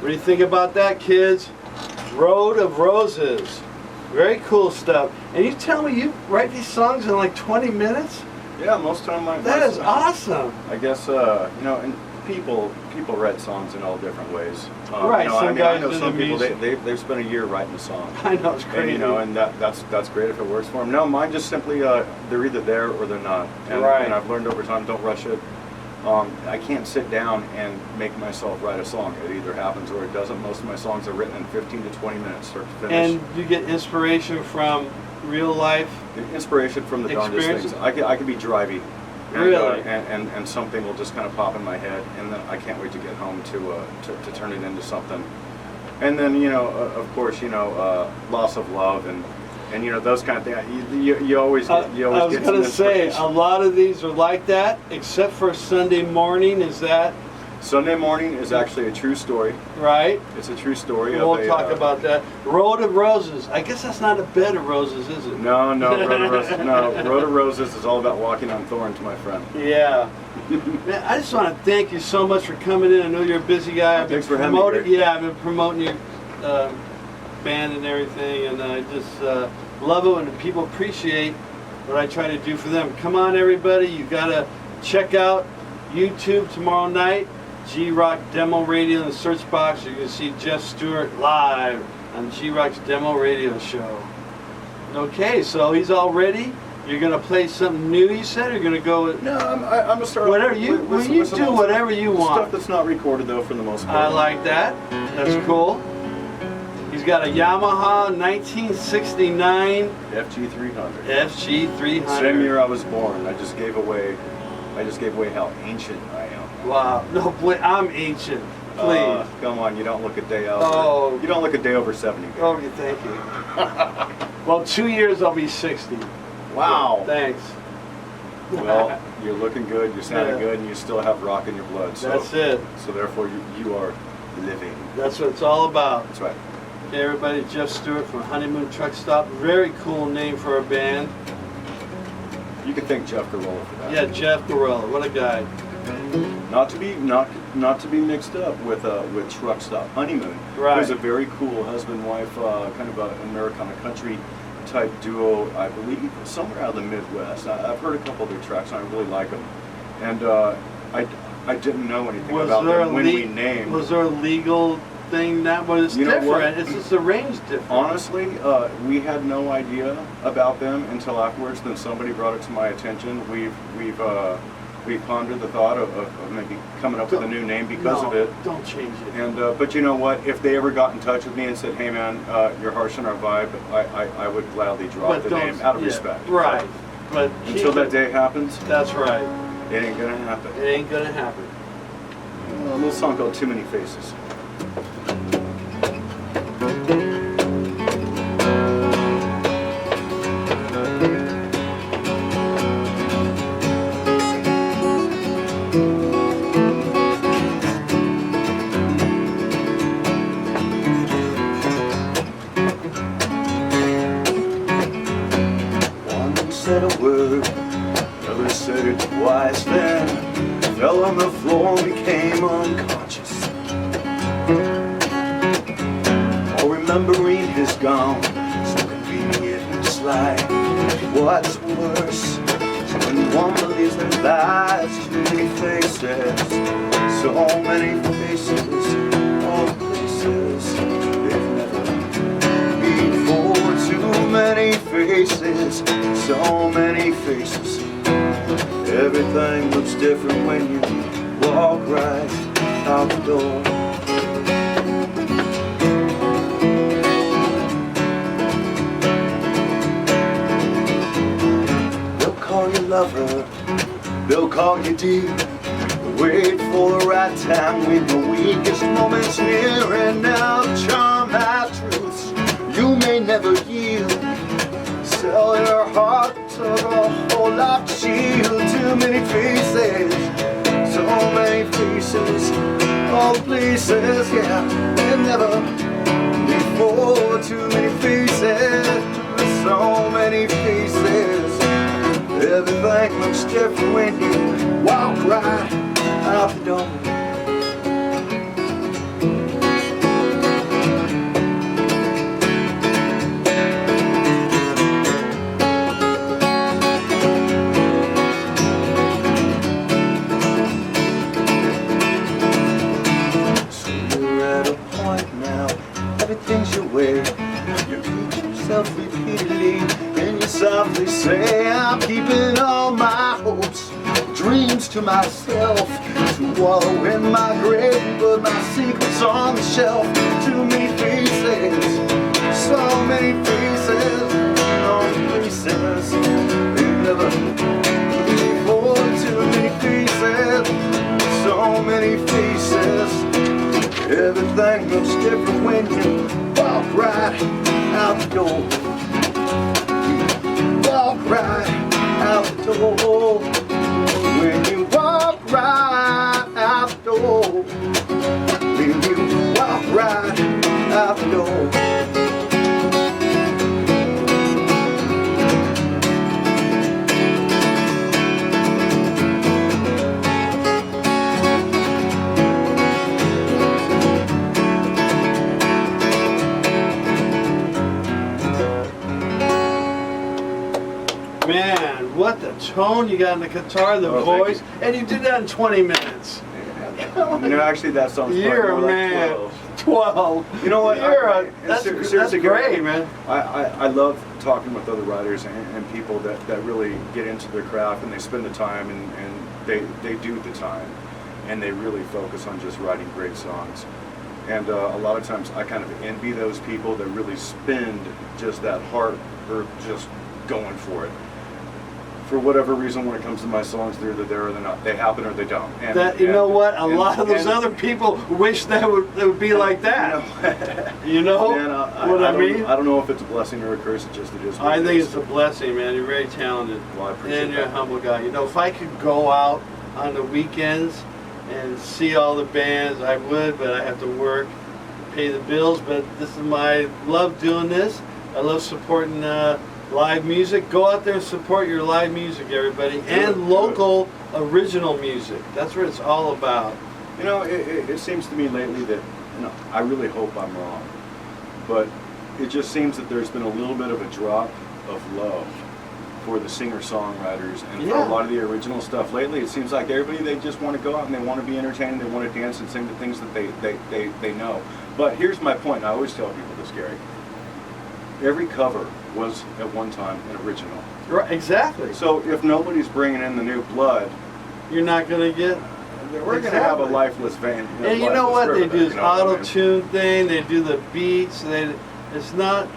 What do you think about that, kids? Road of Roses. Very cool stuff. And you tell me you write these songs in like 20 minutes? Yeah, most of the time. That is awesome. I guess, and people write songs in all different ways. Right, I know do some the people, music. they've spent a year writing a song. I know, it's crazy. And, that's great if it works for them. No, mine just simply, they're either there or they're not. And, right. And I've learned over time, don't rush it. I can't sit down and make myself write a song. It either happens or it doesn't. Most of my songs are written in 15 to 20 minutes, start to finish. And you get inspiration from real life? Inspiration from the darndest things. I could be drivey. And, really? And something will just kind of pop in my head, and then I can't wait to get home to turn it into something. And then, of course, loss of love and those kind of things. You always get some I was going to say, a lot of these are like that, except for Sunday morning. Is that? Sunday Morning is actually a true story. Right. It's a true story. We'll talk about that. Road of Roses. I guess that's not a bed of roses, is it? No, Road of Roses. No, Road of Roses is all about walking on thorns, my friend. Yeah. Man, I just want to thank you so much for coming in. I know you're a busy guy. Thanks for having me. Yeah, I've been promoting your band and everything, and I just love it when people appreciate what I try to do for them. Come on, everybody. You got to check out YouTube tomorrow night. G-Rock Demo Radio in the search box. You can see Jeff Stewart live on G-Rock's Demo Radio show. Okay, so he's all ready. You're going to play something new, you said? Or you're going to go with... No, I'm going to start whatever off you do whatever you want. Stuff that's not recorded, though, for the most part. I like that. That's cool. He's got a Yamaha 1969 FG300. FG300. Same year I was born. I just gave away how ancient I am. Wow. No, I'm ancient. Please. Come on, you don't look a day over. Oh. You don't look a day over 70. Oh, thank you. Well, 2 years I'll be 60. Wow. Thanks. Well, you're looking good, you're sounding good, and you still have rock in your blood. So, that's it. So therefore, you are living. That's what it's all about. That's right. Okay, everybody, Jeff Stewart from Honeymoon Truckstop. Very cool name for a band. You can thank Jeff Gorilla for that. Yeah, Jeff Gorilla. What a guy. Not to be mixed up with Truckstop. Honeymoon. Right. Who's a very cool husband-wife, kind of an Americana country type duo, I believe, somewhere out of the Midwest. I've heard a couple of their tracks, and I really like them. And I didn't know anything about them when we named. Was there a legal thing that was different? It's just arranged different. Honestly, we had no idea about them until afterwards. Then somebody brought it to my attention. We've pondered the thought of maybe coming up with a new name because of it. Don't change it. And but you know what? If they ever got in touch with me and said, "Hey man, you're harsh on our vibe," I would gladly drop the name out of respect. Right. But until that day happens, that's right. It ain't gonna happen. It ain't gonna happen. A little song called "Too Many Faces." Said a word, never said it twice, then fell on the floor and became unconscious. All remembering is gone, so convenient and slight. What's worse, when one believes that lies, too many faces, so many faces, all places they've never been before. Too many faces, so many faces. Everything looks different when you walk right out the door. They'll call you lover, they'll call you deep. Wait for the right time when the weakest moment's near, and now charm have truths you may never yield. Sell your heart to the whole lot shield. Too many faces, so many faces, all places, yeah, and never before. Too many faces, so many faces. Everything looks different when you walk right out the door. softly say I'm keeping all my hopes, dreams to myself, to wallow in my grave, but my secrets on the shelf. Too many faces, so many faces, on faces they never before. Too many faces, so many faces. Everything looks different when you walk right out the door. Walk right out the door. When you walk right out the door. When you walk right out the door. Man, what the tone you got in the guitar, the voice, and you did that in 20 minutes. You know, actually, that song's You're probably a more man. like 12. You know what? That's seriously, great, man. I love talking with other writers and people that really get into their craft and they spend the time and they do the time and they really focus on just writing great songs. And a lot of times I kind of envy those people that really spend just that heart or just going for it. For whatever reason, when it comes to my songs, they're either there or they're not. They happen or they don't. And, You know what? A lot of those other people wish they would be like that. You know Man, what I mean? I don't know if it's a blessing or a curse. It just it is. I think it's a blessing, man. You're very talented. Well, I appreciate and you're a that. humble guy. You know, if I could go out on the weekends and see all the bands, I would, but I have to work, pay the bills. But this is my love doing this. I love supporting live music. Go out there and support your live music, everybody, and local original music. That's what it's all about. You know, it seems to me lately that, you know, I really hope I'm wrong, but it just seems that there's been a little bit of a drop of love for the singer-songwriters and for a lot of the original stuff lately. It seems like everybody, they just want to go out and they want to be entertained, they want to dance and sing the things that they know. But here's my point, and I always tell people this, Gary. Every cover was at one time an original. Right, exactly. So if nobody's bringing in the new blood, you're not going to get. we're going to have a lifeless vein. And you know what they do is auto-tune thing. They do the beats. It's not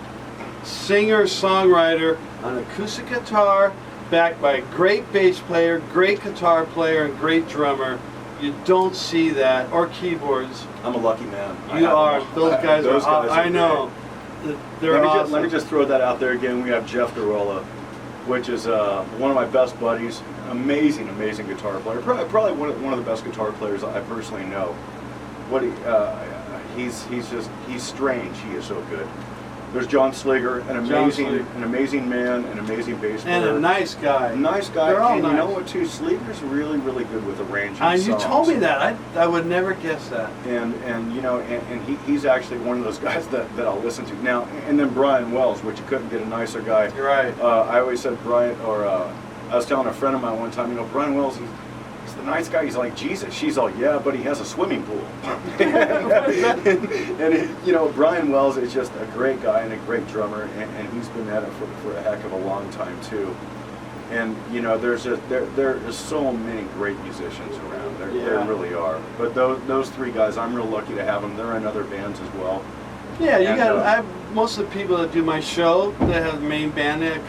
singer-songwriter on acoustic guitar, backed by a great bass player, great guitar player, and great drummer. You don't see that, or keyboards. I'm a lucky man. You are. Those guys are. I great. know. They're awesome. Let me just throw that out there again. We have Jeff DeRolla, which is one of my best buddies. Amazing guitar player. Probably one of the best guitar players I personally know. He's strange. He is so good. There's John Sliger, an amazing man, an amazing bass player. And a nice guy. Nice guy. They're all and nice. You know what, too? Sliger's really good with arranging And you songs. told me that. I would never guess that. And you know, and he's actually one of those guys that I'll listen to. Now, and then Brian Wells, which you couldn't get a nicer guy. You're right. I always said Brian, I was telling a friend of mine one time, you know, Brian Wells, he's the nice guy. He's like Jesus. She's all, yeah, but he has a swimming pool. You know, Brian Wells is just a great guy and a great drummer, and he's been at it for a heck of a long time too. And you know, there are so many great musicians around. There really are. But those three guys, I'm real lucky to have them. They're in other bands as well. Yeah, I have most of the people that do my show. They have the main band. They have a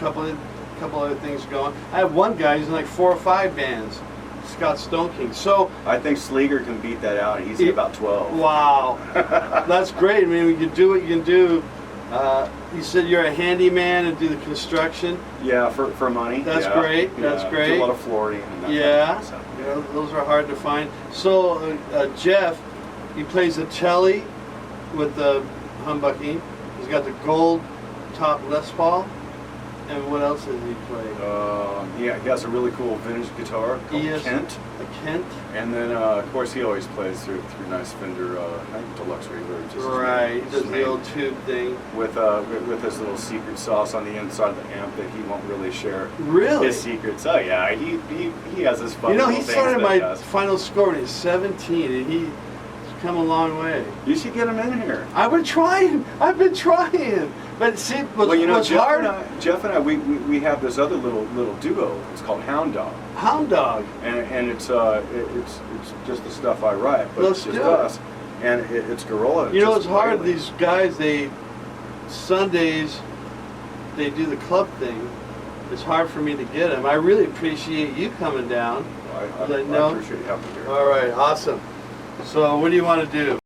couple other things going. I have one guy who's in like 4 or 5 bands. Scott Stone King. So I think Sleeger can beat that out. He's at about 12. Wow, that's great. I mean, you can do what you can do. You said you're a handyman and do the construction. Yeah, for money. That's great. That's great. Do a lot of flooring. And that Yeah, kind of stuff. you know, those are hard to find. So Jeff, he plays the cello with the humbucking. He's got the gold top Les Paul. And what else does he play? Yeah, he has a really cool vintage guitar called Kent. A Kent. And then, of course, he always plays through nice Fender deluxe reverbs. Right, he does the old tube thing. With his little secret sauce on the inside of the amp that he won't really share. Really? His secrets. Oh yeah, he has his fun. You know, little he started things that he my does. final score when he was 17, and he come a long way. You should get him in here. I've been trying. But see, Well, you know, what's Jeff hard? and I, we have this other little duo. It's called Hound Dog, Hound Dog. and it's just the stuff I write, but Let's it's just do it. us, and it's Gorilla. You know, just it's hard. wailing. These guys, Sundays, they do the club thing. It's hard for me to get them. I really appreciate you coming down. I I know. appreciate you having me here. All right, awesome. So what do you want to do?